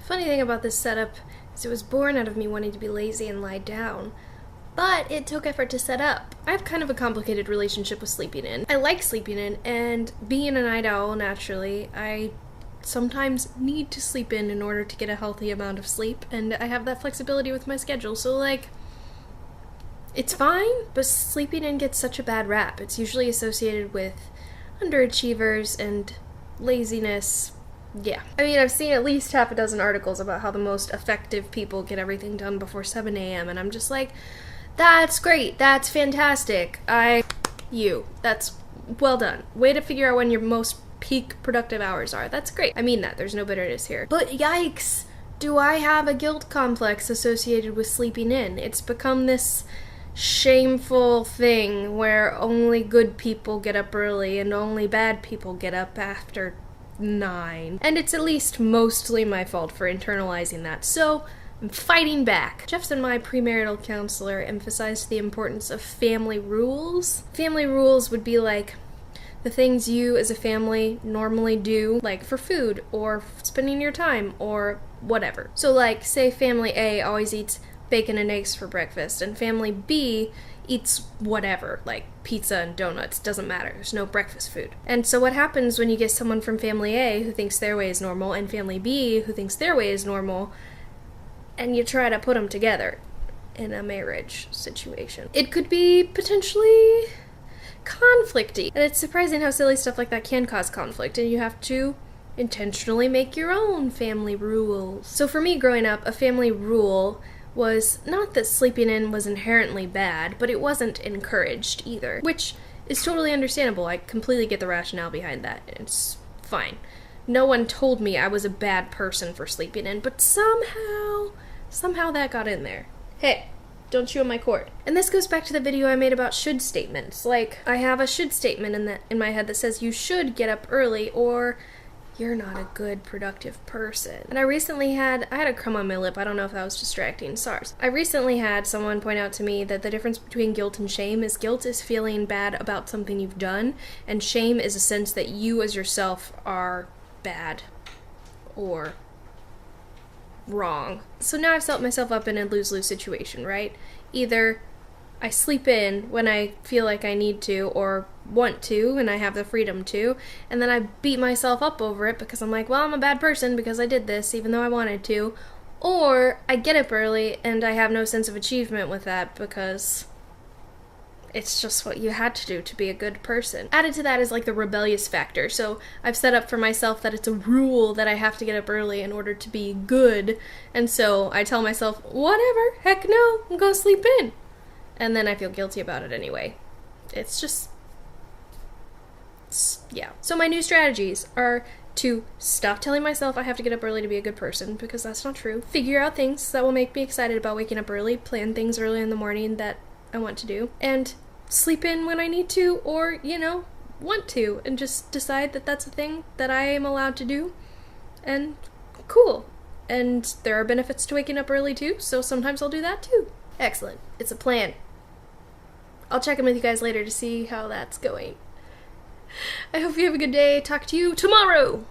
Funny thing about this setup is it was born out of me wanting to be lazy and lie down. But it took effort to set up. I have kind of a complicated relationship with sleeping in. I like sleeping in, and being a night owl naturally, I sometimes need to sleep in order to get a healthy amount of sleep, and I have that flexibility with my schedule, so like, it's fine, but sleeping in gets such a bad rap. It's usually associated with underachievers and laziness. Yeah. I mean, I've seen at least half a dozen articles about how the most effective people get everything done before 7 a.m., and I'm just like, that's great, that's fantastic. That's well done. Way to figure out when your most peak productive hours are. That's great. I mean that, there's no bitterness here. But yikes, do I have a guilt complex associated with sleeping in? It's become this shameful thing where only good people get up early and only bad people get up after 9. And it's at least mostly my fault for internalizing that, so I'm fighting back. Jeffson, my premarital counselor, emphasized the importance of family rules. Family rules would be like the things you as a family normally do, like for food or spending your time or whatever. So like, say family A always eats bacon and eggs for breakfast, and family B eats whatever, like pizza and donuts, doesn't matter, there's no breakfast food. And so what happens when you get someone from family A who thinks their way is normal and family B who thinks their way is normal, and you try to put them together in a marriage situation? It could be potentially conflicty, and it's surprising how silly stuff like that can cause conflict, and you have to intentionally make your own family rules. So for me growing up, a family rule was not that sleeping in was inherently bad, but it wasn't encouraged either, which is totally understandable. I completely get the rationale behind that. It's fine. No one told me I was a bad person for sleeping in, but somehow that got in there. Hey, don't chew on my cord. And this goes back to the video I made about should statements. Like, I have a should statement in my head that says you should get up early, or you're not a good, productive person. And I had a crumb on my lip. I don't know if that was distracting. SARS. I recently had someone point out to me that the difference between guilt and shame is guilt is feeling bad about something you've done, and shame is a sense that you as yourself are bad or wrong. So now I've set myself up in a lose-lose situation, right? Either I sleep in when I feel like I need to or want to and I have the freedom to, and then I beat myself up over it because I'm like, well, I'm a bad person because I did this even though I wanted to, or I get up early and I have no sense of achievement with that because it's just what you had to do to be a good person. Added to that is like the rebellious factor. So I've set up for myself that it's a rule that I have to get up early in order to be good, and so I tell myself, whatever, heck no, I'm gonna sleep in. And then I feel guilty about it anyway. Yeah. So my new strategies are to stop telling myself I have to get up early to be a good person, because that's not true. Figure out things that will make me excited about waking up early, plan things early in the morning that I want to do, and sleep in when I need to or, want to, and just decide that that's a thing that I am allowed to do, and cool. And there are benefits to waking up early too, so sometimes I'll do that too. Excellent. It's a plan. I'll check in with you guys later to see how that's going. I hope you have a good day. Talk to you tomorrow!